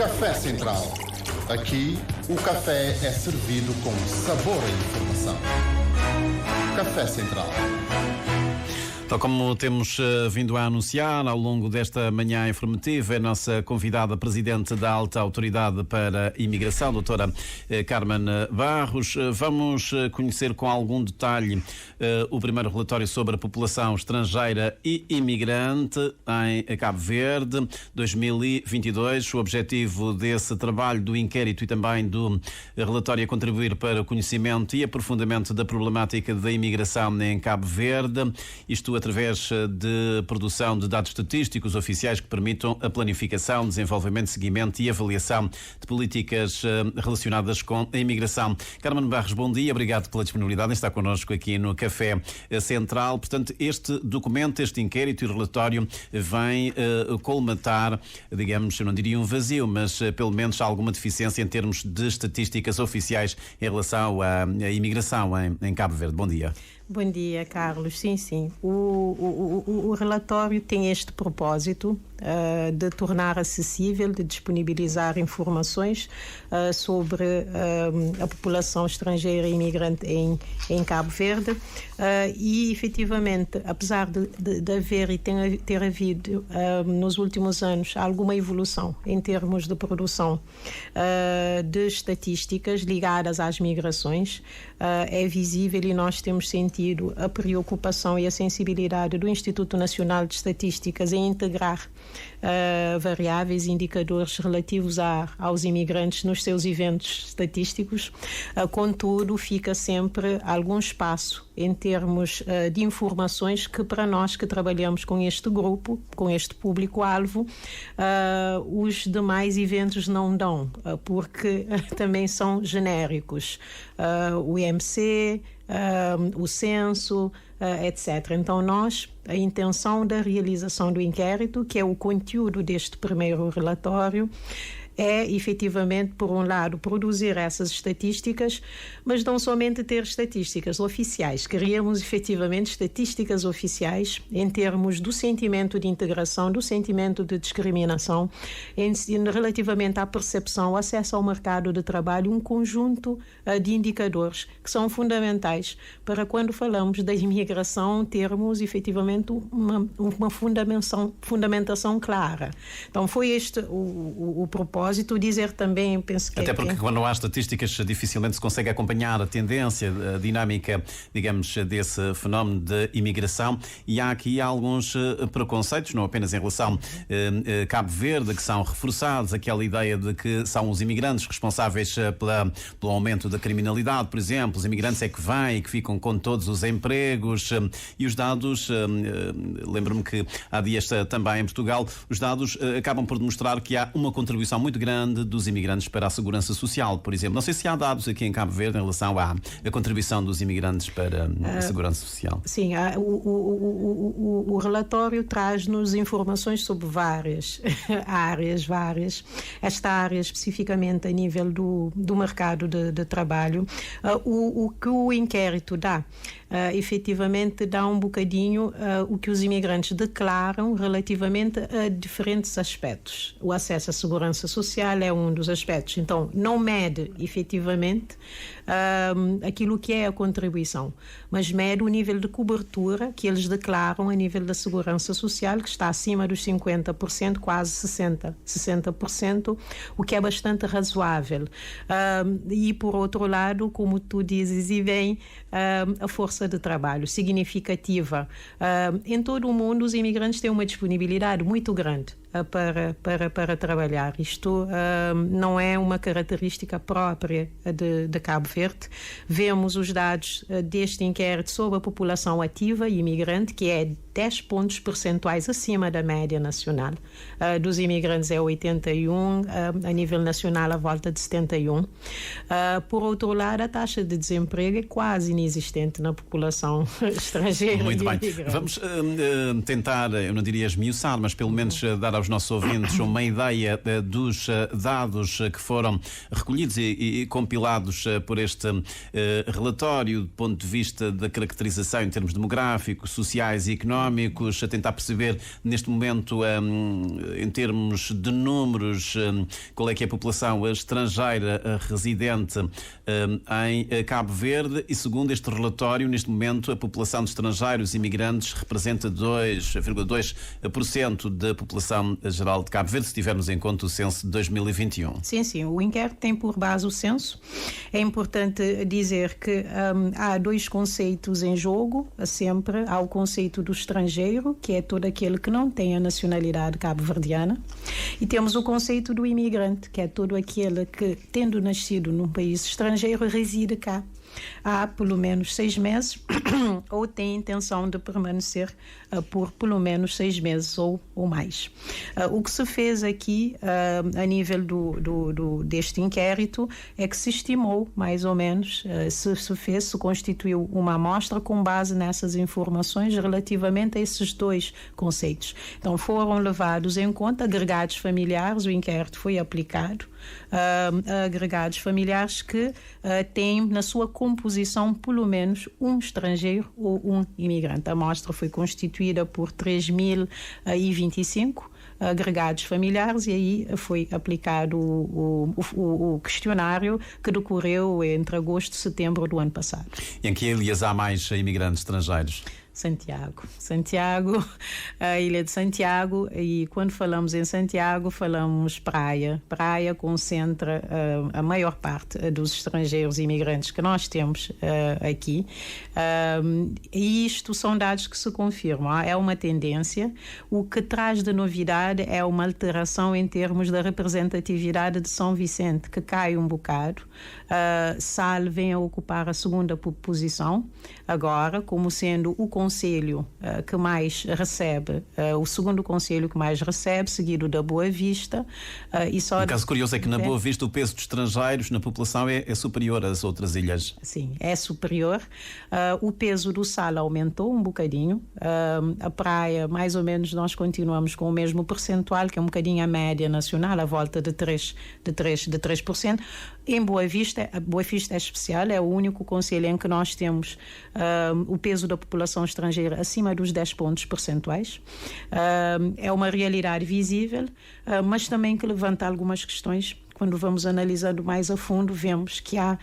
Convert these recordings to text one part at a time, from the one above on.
Café Central. Aqui, o café é servido com sabor e informação. Café Central. Tal como temos vindo a anunciar ao longo desta manhã informativa, a nossa convidada Presidente da Alta Autoridade para a Imigração, doutora Carmen Barros. Vamos conhecer com algum detalhe o primeiro relatório sobre a população estrangeira e imigrante em Cabo Verde 2022. O objetivo desse trabalho, do inquérito e também do relatório é contribuir para o conhecimento e aprofundamento da problemática da imigração em Cabo Verde. Isto através de produção de dados estatísticos oficiais que permitam a planificação, desenvolvimento, seguimento e avaliação de políticas relacionadas com a imigração. Carmen Barros, bom dia, obrigado pela disponibilidade em estar connosco aqui no Café Central. Portanto, este documento, este inquérito e relatório vem colmatar, digamos, eu não diria um vazio, mas pelo menos alguma deficiência em termos de estatísticas oficiais em relação à imigração em Cabo Verde. Bom dia. Bom dia, Carlos. Sim. O relatório tem este propósito de tornar acessível, de disponibilizar informações sobre a população estrangeira e imigrante em Cabo Verde e, efetivamente, apesar de haver e ter havido nos últimos anos alguma evolução em termos de produção de estatísticas ligadas às migrações, é visível e nós temos sentido a preocupação e a sensibilidade do Instituto Nacional de Estatísticas em integrar variáveis e indicadores relativos aos imigrantes nos seus eventos estatísticos. Contudo, fica sempre algum espaço em termos de informações que, para nós que trabalhamos com este grupo, com este público-alvo, os demais eventos não dão, porque também são genéricos. O IMC, o censo, etc. Então, a intenção da realização do inquérito, que é o conteúdo deste primeiro relatório, é, efetivamente, por um lado, produzir essas estatísticas, mas não somente ter estatísticas oficiais. Queríamos, efetivamente, estatísticas oficiais em termos do sentimento de integração, do sentimento de discriminação, relativamente à percepção, ao acesso ao mercado de trabalho, um conjunto de indicadores que são fundamentais para, quando falamos da imigração, termos, efetivamente, uma fundamentação clara. Então, foi este o propósito. Dizer também, penso que... Até porque quando há estatísticas dificilmente se consegue acompanhar a tendência, a dinâmica, digamos, desse fenómeno de imigração, e há aqui alguns preconceitos, não apenas em relação a Cabo Verde, que são reforçados, aquela ideia de que são os imigrantes responsáveis pelo aumento da criminalidade, por exemplo, os imigrantes é que vêm e que ficam com todos os empregos, e os dados, lembro-me que há dias também em Portugal, os dados acabam por demonstrar que há uma contribuição muito grande dos imigrantes para a segurança social, por exemplo. Não sei se há dados aqui em Cabo Verde em relação à contribuição dos imigrantes para a segurança social. Sim, o relatório traz-nos informações sobre várias áreas. Esta área especificamente a nível do mercado de trabalho. O que o inquérito dá, efetivamente dá um bocadinho o que os imigrantes declaram relativamente a diferentes aspectos. O acesso à segurança social é um dos aspectos. Então, não mede efetivamente aquilo que é a contribuição, mas mede o nível de cobertura que eles declaram a nível da segurança social, que está acima dos 50%, quase 60%, o que é bastante razoável. E, por outro lado, como tu dizes e bem, a força de trabalho significativa. Em todo o mundo, os imigrantes têm uma disponibilidade muito grande para trabalhar. Isto não é uma característica própria de Cabo Verde. Vemos os dados deste inquérito sobre a população ativa e imigrante, que é 10 pontos percentuais acima da média nacional. Dos imigrantes é 81, a nível nacional a volta de 71. Por outro lado, a taxa de desemprego é quase inexistente na população estrangeira. Muito e bem. imigrante. Vamos tentar, eu não diria esmiuçar, mas pelo menos dar aos nossos ouvintes uma ideia dos dados que foram recolhidos e compilados por este relatório do ponto de vista da caracterização em termos demográficos, sociais e económicos, a tentar perceber neste momento, em termos de números, qual é que é a população estrangeira residente em Cabo Verde. E segundo este relatório, neste momento a população de estrangeiros imigrantes representa 2,2% da população geral de Cabo Verde, se tivermos em conta o censo de 2021. Sim, o inquérito tem por base o censo. É importante dizer que há dois conceitos em jogo, sempre. Há o conceito do estrangeiro, que é todo aquele que não tem a nacionalidade cabo-verdiana, e temos o conceito do imigrante, que é todo aquele que, tendo nascido num país estrangeiro, reside cá há pelo menos 6 meses ou tem intenção de permanecer por pelo menos 6 meses ou mais. O que se fez aqui a nível deste inquérito é que se estimou mais ou menos, se constituiu uma amostra com base nessas informações relativamente a esses dois conceitos. Então foram levados em conta agregados familiares, o inquérito foi aplicado a agregados familiares que têm na sua composição pelo menos um estrangeiro ou um imigrante. A amostra foi constituída por 3.025 agregados familiares e aí foi aplicado o questionário que decorreu entre agosto e setembro do ano passado. E em que ilhas há mais imigrantes estrangeiros? Santiago, a ilha de Santiago, e quando falamos em Santiago falamos praia. Praia concentra a maior parte dos estrangeiros imigrantes que nós temos aqui, e isto são dados que se confirmam, é uma tendência. O que traz de novidade é uma alteração em termos da representatividade de São Vicente, que cai um bocado. Sal vem a ocupar a segunda posição agora, como sendo o concelho que mais recebe, o segundo concelho que mais recebe, seguido da Boa Vista. Um caso curioso é que na Boa Vista o peso de estrangeiros na população é superior às outras ilhas. Sim, é superior. O peso do Sal aumentou um bocadinho. A praia, mais ou menos, nós continuamos com o mesmo percentual, que é um bocadinho a média nacional, à volta de 3%. Em Boa Vista, a Boa Vista é especial, é o único concelho em que nós temos o peso da população estrangeira acima dos 10 pontos percentuais. É uma realidade visível, mas também que levanta algumas questões. Quando vamos analisando mais a fundo, vemos que há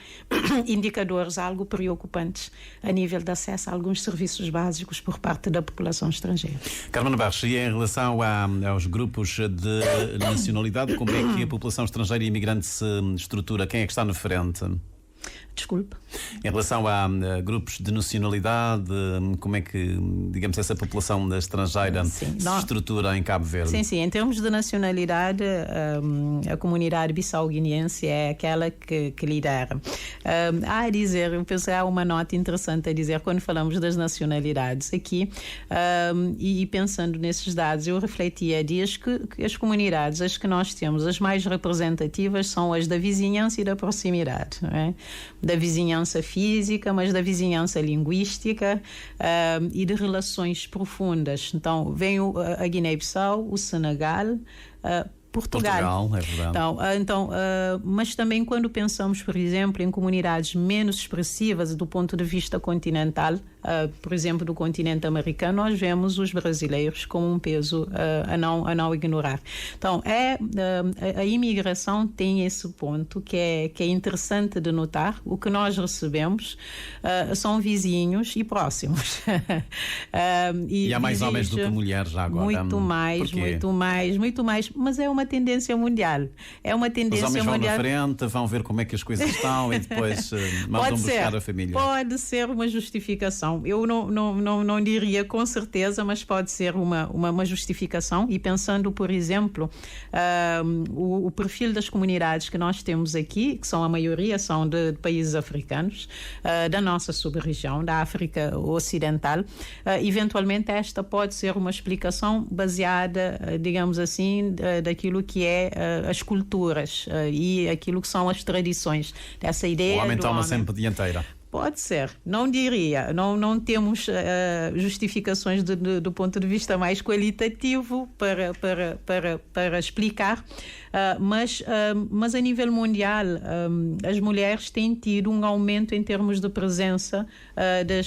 indicadores algo preocupantes a nível de acesso a alguns serviços básicos por parte da população estrangeira. Carmen Barros, e em relação aos grupos de nacionalidade, como é que a população estrangeira e imigrante se estrutura? Quem é que está na frente? Desculpe. Em relação a grupos de nacionalidade, como é que, digamos, essa população estrangeira se estrutura em Cabo Verde? Sim. Em termos de nacionalidade, a comunidade bissau-guineense é aquela que lidera. Há a dizer, eu penso que há uma nota interessante a dizer quando falamos das nacionalidades aqui, e pensando nesses dados, eu refleti há dias que as comunidades, as que nós temos, as mais representativas são as da vizinhança e da proximidade, não é? Da vizinhança física, mas da vizinhança linguística e de relações profundas. Então, vem a Guiné-Bissau, o Senegal, Portugal, é verdade. Mas também quando pensamos, por exemplo, em comunidades menos expressivas do ponto de vista continental, por exemplo, do continente americano, nós vemos os brasileiros com um peso a não ignorar. Então, a imigração tem esse ponto que é interessante de notar. O que nós recebemos são vizinhos e próximos. E há mais homens do que mulheres já agora. Muito mais. Mas é uma tendência mundial. Os homens vão na frente, vão ver como é que as coisas estão e depois mandam buscar a família. Pode ser uma justificação. Eu não diria com certeza, mas pode ser uma justificação. E pensando, por exemplo, o perfil das comunidades que nós temos aqui, que são a maioria são de países africanos, da nossa sub-região, da África Ocidental, eventualmente esta pode ser uma explicação baseada, digamos assim, daquilo que é as culturas e aquilo que são as tradições. Dessa ideia o homem do toma homem. sempre dianteira. Pode ser, não diria, não temos justificações do ponto de vista mais qualitativo para explicar, mas a nível mundial as mulheres têm tido um aumento em termos de presença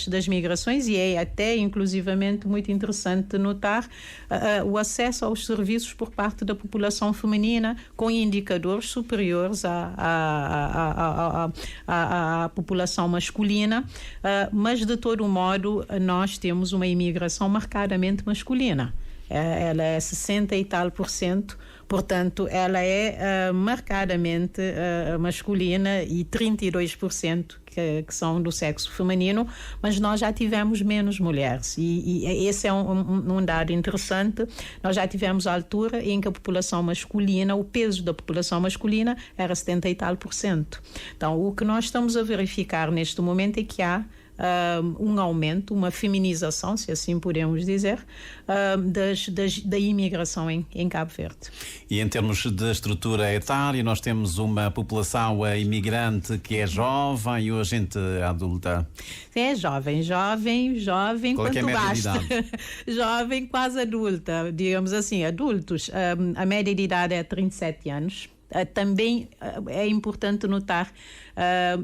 das migrações, e é até inclusivamente muito interessante notar o acesso aos serviços por parte da população feminina com indicadores superiores à população masculina, mas de todo modo nós temos uma imigração marcadamente masculina. Ela é 60 e tal %, portanto ela é marcadamente masculina, e 32% que são do sexo feminino, mas nós já tivemos menos mulheres, e esse é um dado interessante. Nós já tivemos a altura em que a população masculina, o peso da população masculina era 70 e tal %. Então o que nós estamos a verificar neste momento é que há um aumento, uma feminização, se assim podemos dizer, da imigração em Cabo Verde. E em termos de estrutura etária, nós temos uma população imigrante que é jovem e a gente adulta? É jovem, qual é que é a média de idade? Jovem, quase adulta, digamos assim, adultos. A média de idade é 37 anos. Também é importante notar,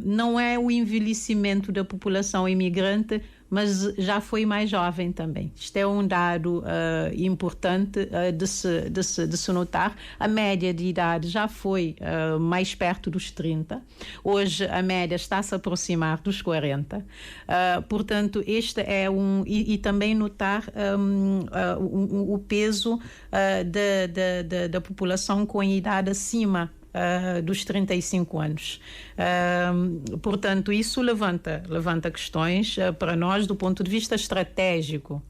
não é o envelhecimento da população imigrante, mas já foi mais jovem também. Isto é um dado importante de se notar. A média de idade já foi mais perto dos 30. Hoje a média está a se aproximar dos 40. Portanto, este é e também notar o peso da população com idade acima dos 35 anos. Portanto, isso levanta questões para nós do ponto de vista estratégico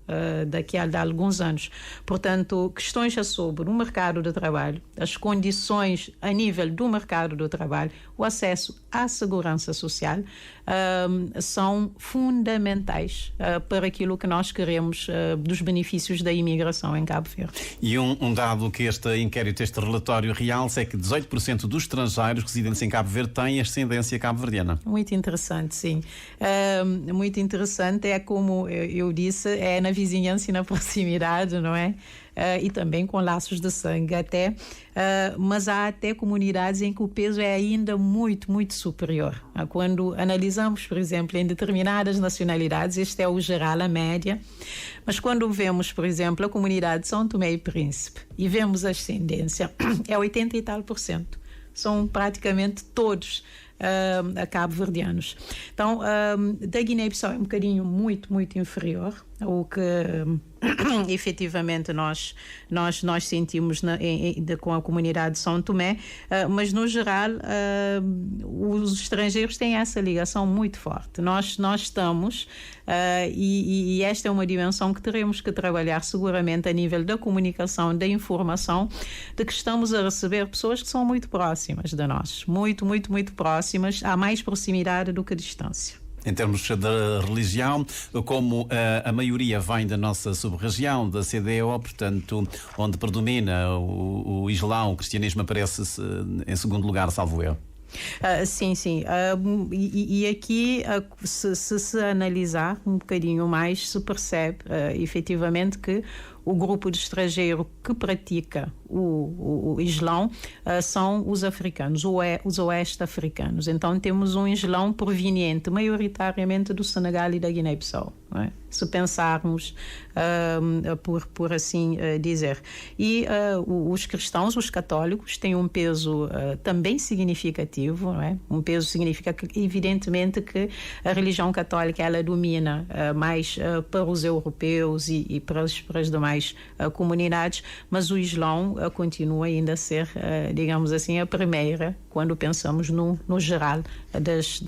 daqui a alguns anos. Portanto, questões sobre o mercado de trabalho, as condições a nível do mercado do trabalho, o acesso à segurança social são fundamentais para aquilo que nós queremos dos benefícios da imigração em Cabo Verde. E um dado que este inquérito, este relatório realça, é que 18% dos estrangeiros residentes em Cabo Verde têm ascendência cabo-verdiana. Muito interessante, sim. Muito interessante, é como eu disse, é na vizinhança e na proximidade, não é? E também com laços de sangue até, mas há até comunidades em que o peso é ainda muito, muito superior. Quando analisamos, por exemplo, em determinadas nacionalidades, este é o geral, a média, mas quando vemos, por exemplo, a comunidade de São Tomé e Príncipe e vemos a ascendência, é 80 e tal %. São praticamente todos cabo-verdianos. Então, da Guiné-Bissau é um bocadinho muito, muito inferior ao que efetivamente nós sentimos com a comunidade de São Tomé, mas no geral os estrangeiros têm essa ligação muito forte. Nós estamos, e esta é uma dimensão que teremos que trabalhar seguramente a nível da comunicação, da informação, de que estamos a receber pessoas que são muito próximas de nós, muito, muito, muito próximas, há mais proximidade do que distância. Em termos de religião, como a maioria vem da nossa sub-região, da CDO, portanto, onde predomina o Islão, o cristianismo aparece em segundo lugar, salvo eu. Sim. E aqui, se analisar um bocadinho mais, se percebe efetivamente que o grupo de estrangeiro que pratica o Islão são os africanos, os oeste-africanos. Então temos um Islão proveniente maioritariamente do Senegal e da Guiné-Bissau, não é? Se pensarmos por assim dizer. E os cristãos, os católicos, têm um peso também significativo, não é? Um peso significa que, evidentemente, que a religião católica ela domina mais para os europeus e para as demais comunidades, mas o Islão continua ainda a ser, digamos assim, a primeira quando pensamos no geral das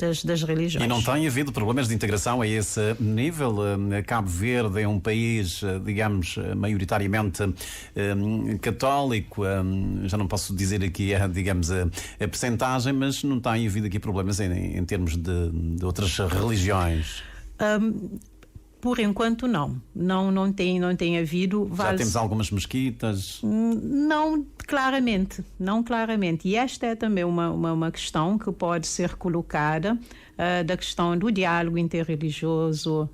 religiões. E não tem havido problemas de integração a esse nível? Cabo Verde é um país, digamos, maioritariamente católico, já não posso dizer aqui, digamos, a percentagem, mas não tem havido aqui problemas em termos de outras religiões? Por enquanto não tem havido. Já temos algumas mesquitas? Não, não claramente. E esta é também uma questão que pode ser colocada, da questão do diálogo interreligioso,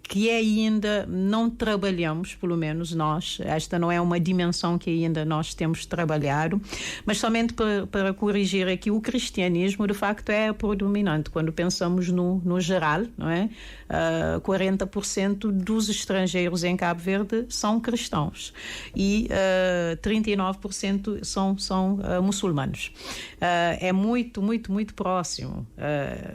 que ainda não trabalhamos, pelo menos nós. Esta não é uma dimensão que ainda nós temos trabalhado, mas somente para corrigir aqui, o cristianismo de facto é predominante. Quando pensamos no geral, não é? 40% dos estrangeiros em Cabo Verde são cristãos e 39% são muçulmanos. É muito próximo.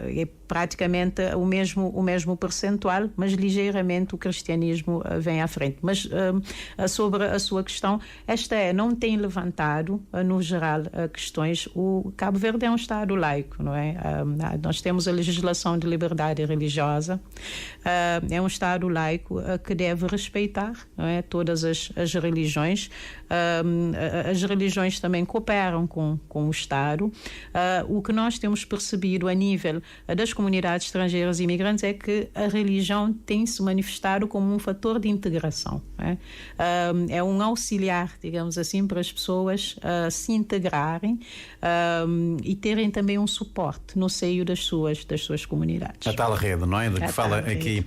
É praticamente o mesmo percentual, mas ligeiramente o cristianismo vem à frente. Mas sobre a sua questão, não tem levantado, no geral, questões. O Cabo Verde é um Estado laico, não é? Nós temos a legislação de liberdade religiosa, é um Estado laico que deve respeitar, não é, todas as religiões. As religiões também cooperam com o Estado. O que nós temos percebido a nível das comunidades estrangeiras e imigrantes é que a religião tem se manifestado como um fator de integração. É um auxiliar, digamos assim, para as pessoas se integrarem e terem também um suporte no seio das suas comunidades. A tal rede, não é? De que fala aqui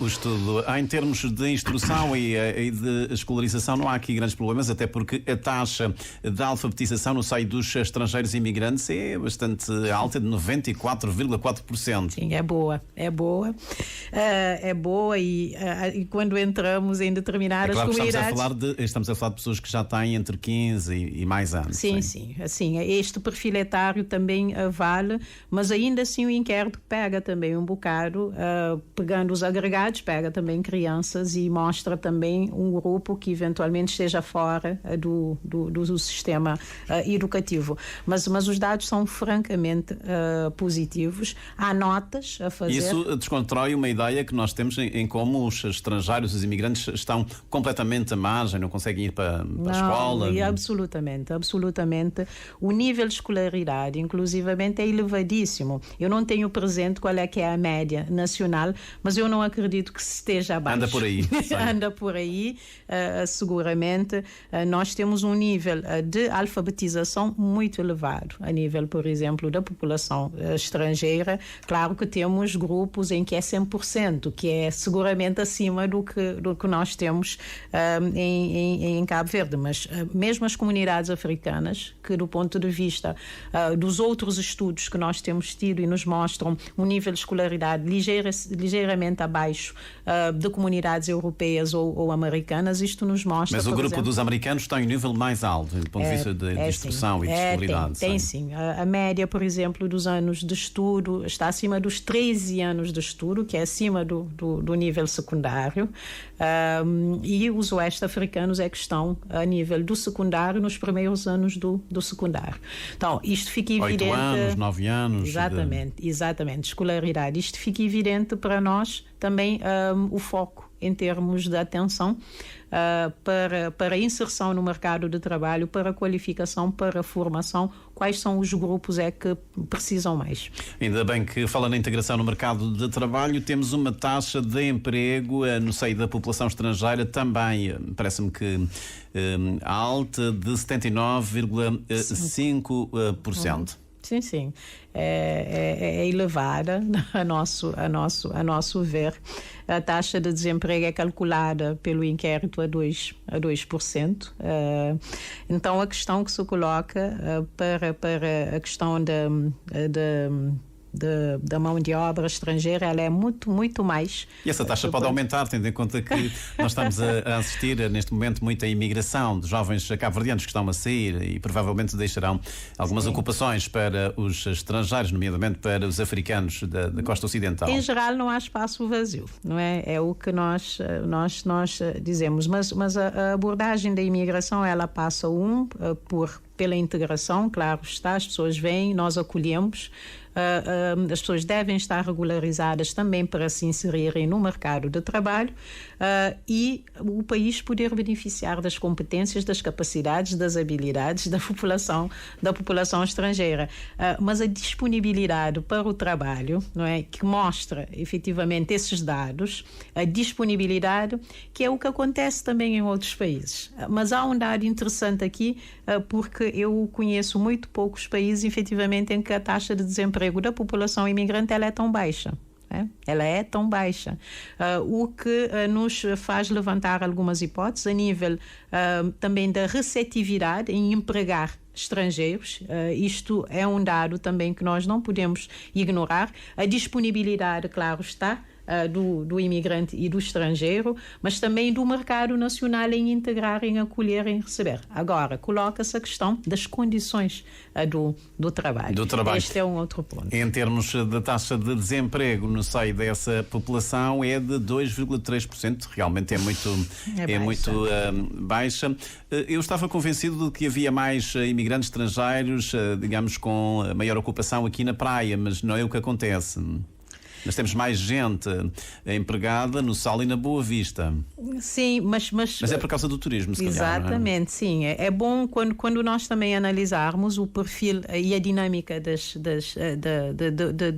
o estudo. Em termos de instrução e de escolarização, não há aqui grandes problemas, até porque a taxa de alfabetização no seio dos estrangeiros e imigrantes é bastante alta, de 94,4%. Sim, é boa e quando entramos em determinadas comunidades... Estamos a falar de pessoas que já têm entre 15 e mais anos. Sim. Assim, este perfil etário também vale, mas ainda assim o inquérito pega também um bocado, pegando os agregados, pega também crianças e mostra também um grupo que eventualmente esteja fora do sistema educativo. Mas os dados são francamente positivos. Há notas a fazer. Isso desconstrói uma ideia que nós temos em como os estrangeiros, os imigrantes estão completamente à margem, não conseguem ir para a escola. Absolutamente. O nível de escolaridade, inclusivamente, é elevadíssimo. Eu não tenho presente qual é que é a média nacional, mas eu não acredito que se esteja abaixo. Anda por aí. Anda por aí, seguramente. Nós temos um nível de alfabetização muito elevado, a nível, por exemplo, da população estrangeira. Claro que temos grupos em que é 100%, que é seguramente acima do que nós temos em Cabo Verde, mas mesmo as comunidades africanas, que do ponto de vista dos outros estudos que nós temos tido e nos mostram um nível de escolaridade ligeiramente abaixo de comunidades europeias ou americanas, isto nos mostra... Mas o grupo dos americanos tem um nível mais alto, do ponto de vista de instrução e de escolaridade. Tem sim. A média, por exemplo, dos anos de estudo está acima dos 13 anos de estudo, que é acima do nível secundário, e os oeste-africanos é que estão a nível do secundário nos primeiros anos do secundário. Então, isto fica evidente... 8 anos, 9 anos... Exatamente. Escolaridade. Isto fica evidente para nós também o foco em termos de atenção para a inserção no mercado de trabalho, para a qualificação, para a formação. Quais são os grupos que precisam mais? Ainda bem que, falando na integração no mercado de trabalho, temos uma taxa de emprego no seio da população estrangeira também, parece-me que alta, de 79,5%. Sim. É elevada a nosso ver. A taxa de desemprego é calculada pelo inquérito a 2%. Então, a questão que se coloca para a questão da mão de obra estrangeira, ela é muito mais... E essa taxa pode aumentar, tendo em conta que nós estamos a assistir neste momento muita imigração de jovens cabo-verdianos que estão a sair e provavelmente deixarão algumas ocupações para os estrangeiros, nomeadamente para os africanos da costa ocidental. Em geral não há espaço vazio, não é? É o que nós dizemos, mas a abordagem da imigração, ela passa por pela integração, claro está, as pessoas vêm, nós acolhemos. As pessoas devem estar regularizadas também para se inserirem no mercado de trabalho e o país poder beneficiar das competências, das capacidades, das habilidades da população estrangeira. Mas a disponibilidade para o trabalho, não é, que mostra efetivamente esses dados, a disponibilidade, que é o que acontece também em outros países. Mas há um dado interessante aqui, porque eu conheço muito poucos países, efetivamente, em que a taxa de desemprego da população imigrante ela é tão baixa. Ela é tão baixa, o que nos faz levantar algumas hipóteses a nível também da receptividade em empregar estrangeiros. Isto é um dado também que nós não podemos ignorar. A disponibilidade, claro está, do imigrante e do estrangeiro, mas também do mercado nacional em integrar, em acolher, em receber. Agora, coloca-se a questão das condições do trabalho. Este é um outro ponto. Em termos da taxa de desemprego no seio dessa população é de 2,3%, realmente é muito baixa. Eu estava convencido de que havia mais imigrantes estrangeiros, digamos, com maior ocupação aqui na praia, mas não é o que acontece. Nós temos mais gente empregada no Sal e na Boa Vista. Sim, mas é por causa do turismo, se calhar. Exatamente, sim. É bom quando nós também analisarmos o perfil e a dinâmica de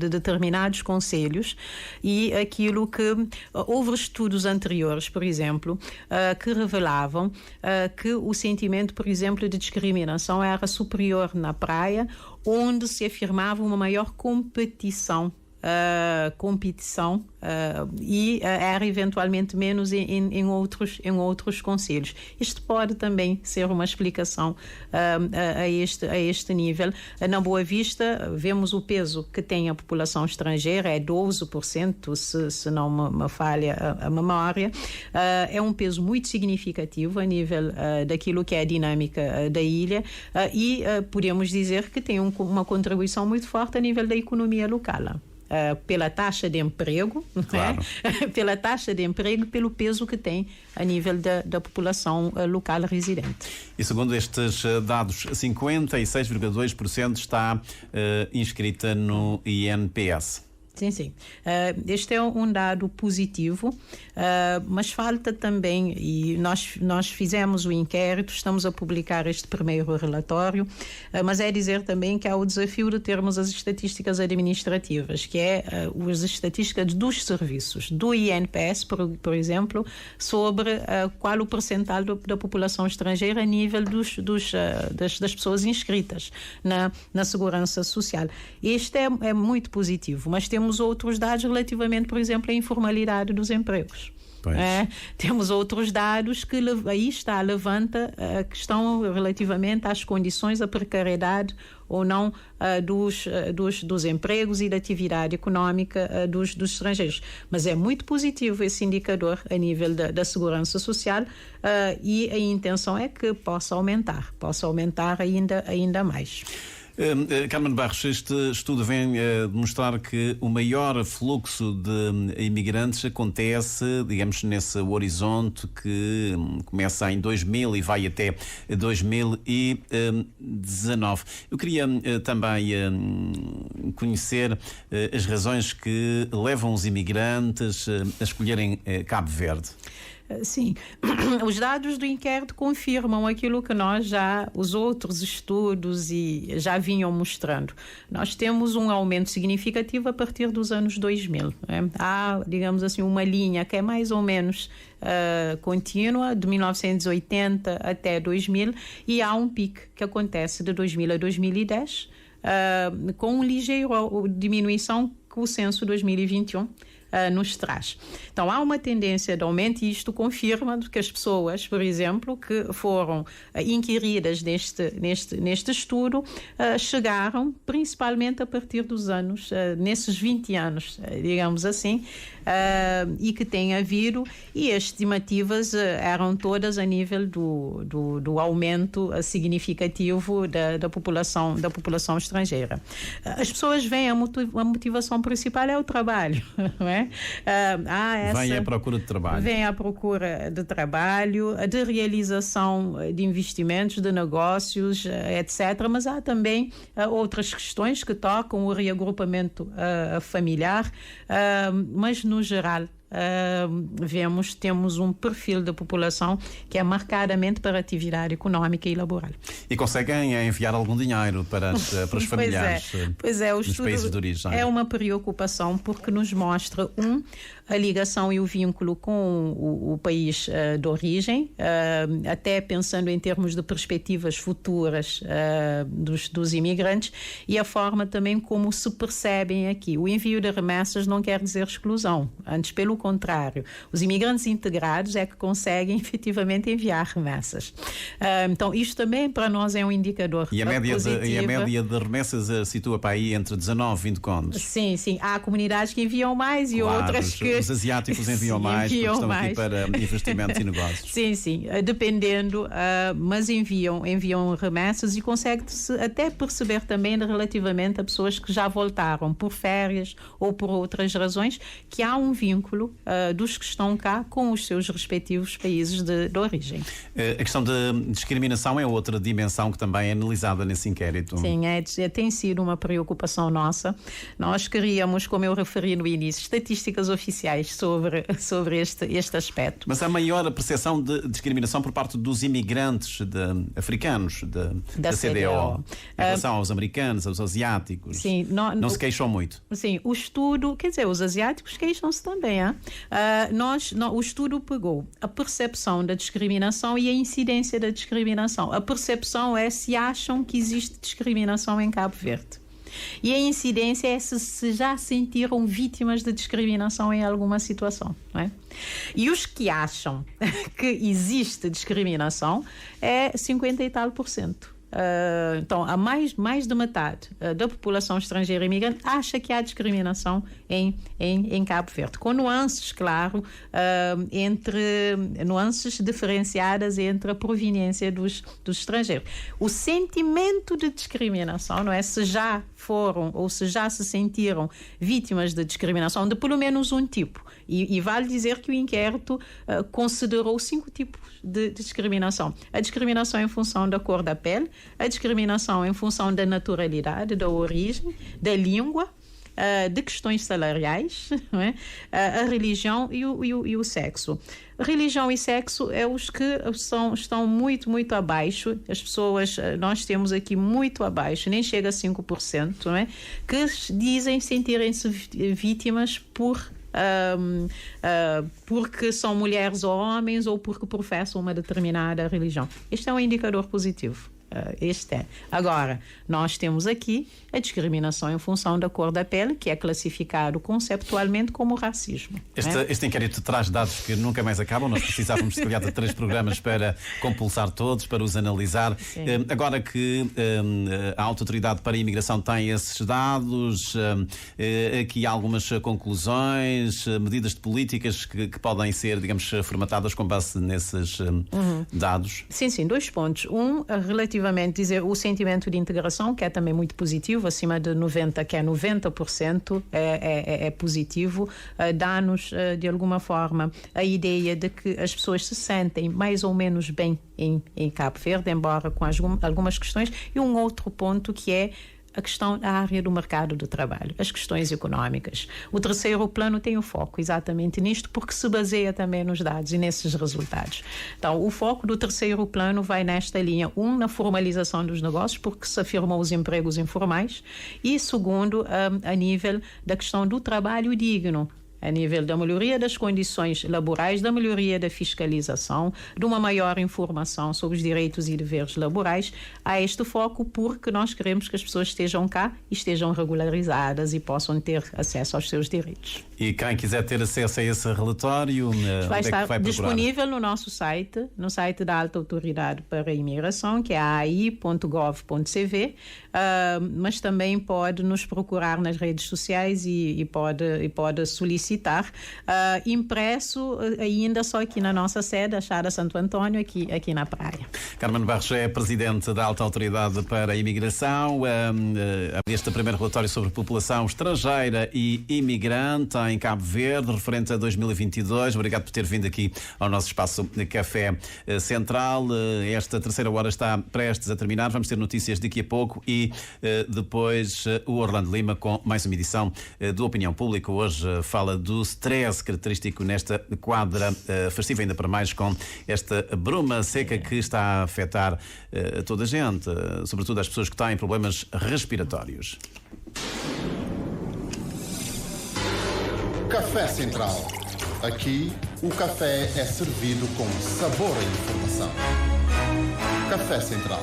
determinados concelhos e aquilo que... Houve estudos anteriores, por exemplo, que revelavam que o sentimento, por exemplo, de discriminação era superior na praia, onde se afirmava uma maior competição e era eventualmente menos em outros concelhos. Isto pode também ser uma explicação a este nível. Na Boa Vista, vemos o peso que tem a população estrangeira, é 12%, se não me falha a memória. É um peso muito significativo a nível daquilo que é a dinâmica da ilha e podemos dizer que tem uma contribuição muito forte a nível da economia local. Pela taxa de emprego, claro. Pela taxa de emprego e pelo peso que tem a nível da população local residente. E segundo estes dados, 56,2% está inscrita no INPS. Sim. Este é um dado positivo, mas falta também, e nós fizemos o inquérito, estamos a publicar este primeiro relatório, mas é dizer também que há o desafio de termos as estatísticas administrativas, que é as estatísticas dos serviços, do INPS, por exemplo, sobre qual o percentual da população estrangeira a nível das pessoas inscritas na Segurança Social. Este é muito positivo, mas temos outros dados relativamente, por exemplo, à informalidade dos empregos. Temos outros dados que aí levanta a questão relativamente às condições, à precariedade ou não dos empregos e da atividade económica dos estrangeiros. Mas é muito positivo esse indicador a nível da segurança social e a intenção é que possa aumentar ainda mais. Carmen Barros, este estudo vem demonstrar que o maior fluxo de imigrantes acontece, digamos, nesse horizonte que começa em 2000 e vai até 2019. Eu queria também conhecer as razões que levam os imigrantes a escolherem Cabo Verde. Sim, os dados do inquérito confirmam aquilo que os outros estudos já vinham mostrando. Nós temos um aumento significativo a partir dos anos 2000. Há, digamos assim, uma linha que é mais ou menos contínua, de 1980 até 2000, e há um pico que acontece de 2000 a 2010, com uma ligeira diminuição que o censo 2021 nos traz. Então, há uma tendência de aumento e isto confirma que as pessoas, por exemplo, que foram inquiridas neste estudo, chegaram principalmente a partir dos anos, nesses 20 anos, digamos assim, e que tem havido, e as estimativas eram todas a nível do aumento significativo da população estrangeira. As pessoas veem a motivação principal é o trabalho, não é? Vêm à procura de trabalho. Vêm à procura de trabalho, de realização de investimentos, de negócios, etc. Mas há também outras questões que tocam o reagrupamento familiar, mas no geral temos um perfil da população que é marcadamente para atividade económica e laboral. E conseguem enviar algum dinheiro para os familiares nos países de origem? É uma preocupação porque nos mostra a ligação e o vínculo com o país de origem, até pensando em termos de perspectivas futuras dos imigrantes, e a forma também como se percebem aqui. O envio de remessas não quer dizer exclusão, antes pelo contrário. Os imigrantes integrados é que conseguem efetivamente enviar remessas. Então isto também para nós é um indicador positivo. E a média de remessas situa para aí entre 19 e 20 contos. Sim. Há comunidades que enviam mais e outras que... Os asiáticos enviam mais, porque estão aqui para investimentos e negócios. Sim, dependendo, mas enviam remessas, e consegue-se até perceber também relativamente a pessoas que já voltaram por férias ou por outras razões, que há um vínculo dos que estão cá com os seus respectivos países de origem. A questão de discriminação é outra dimensão que também é analisada nesse inquérito. Sim, tem sido uma preocupação nossa. Nós queríamos, como eu referi no início, estatísticas oficiais sobre este aspecto. Mas há maior percepção de discriminação por parte dos imigrantes africanos da CDO em relação aos americanos, aos asiáticos. Sim, não se queixam muito. Sim, o estudo, quer dizer, os asiáticos queixam-se também. O estudo pegou a percepção da discriminação e a incidência da discriminação. A percepção é se acham que existe discriminação em Cabo Verde. E a incidência é se já sentiram vítimas de discriminação em alguma situação, não é? E os que acham que existe discriminação é 50 e tal %. Então, a mais de metade da população estrangeira imigrante acha que há discriminação em Cabo Verde, com nuances, claro, nuances diferenciadas entre a proveniência dos estrangeiros. O sentimento de discriminação, não é? Se já foram ou se já se sentiram vítimas de discriminação de pelo menos um tipo. E vale dizer que o inquérito considerou 5 tipos de discriminação. A discriminação em função da cor da pele, a discriminação em função da naturalidade, da origem, da língua, de questões salariais, não é? A religião e o sexo. Religião e sexo é os que estão muito, muito abaixo. As pessoas, nós temos aqui muito abaixo, nem chega a 5%, não é? Que dizem sentirem-se vítimas porque são mulheres ou homens ou porque professam uma determinada religião. Este é um indicador positivo. Agora, nós temos aqui a discriminação em função da cor da pele, que é classificado conceptualmente como racismo. Este inquérito traz dados que nunca mais acabam. Nós precisávamos, se calhar, de 3 programas para compulsar todos, para os analisar. Agora que a Autoridade para a Imigração tem esses dados, aqui há algumas conclusões, medidas de políticas que podem ser, digamos, formatadas com base nesses dados. Sim, 2 pontos. Relativamente dizer o sentimento de integração, que é também muito positivo, acima de 90%, que é 90%, é positivo, dá-nos, de alguma forma, a ideia de que as pessoas se sentem mais ou menos bem em Cabo Verde, embora com algumas questões. E um outro ponto que é a área do mercado de trabalho, as questões económicas. O terceiro plano tem o foco exatamente nisto, porque se baseia também nos dados e nesses resultados. Então, o foco do terceiro plano vai nesta linha, na formalização dos negócios, porque se afirmam os empregos informais, e segundo, a nível da questão do trabalho digno, a nível da melhoria das condições laborais, da melhoria da fiscalização, de uma maior informação sobre os direitos e deveres laborais. Há este foco porque nós queremos que as pessoas estejam cá e estejam regularizadas e possam ter acesso aos seus direitos. E quem quiser ter acesso a esse relatório, vai estar vai disponível no nosso site, no site da Alta Autoridade para a Imigração, que é ai.gov.cv, mas também pode nos procurar nas redes sociais e pode solicitar solicitar, impresso ainda só aqui na nossa sede, a Chara Santo Antônio, aqui na praia. Carmen Barros é presidente da Alta Autoridade para a Imigração. Este primeiro relatório sobre população estrangeira e imigrante em Cabo Verde, referente a 2022. Obrigado por ter vindo aqui ao nosso espaço de Café Central. Esta terceira hora está prestes a terminar. Vamos ter notícias daqui a pouco e depois o Orlando Lima com mais uma edição do Opinião Pública. Hoje fala do stress característico nesta quadra festiva, ainda para mais com esta bruma seca que está a afetar toda a gente, sobretudo as pessoas que têm problemas respiratórios. Café Central. Aqui, o café é servido com sabor e informação. Café Central.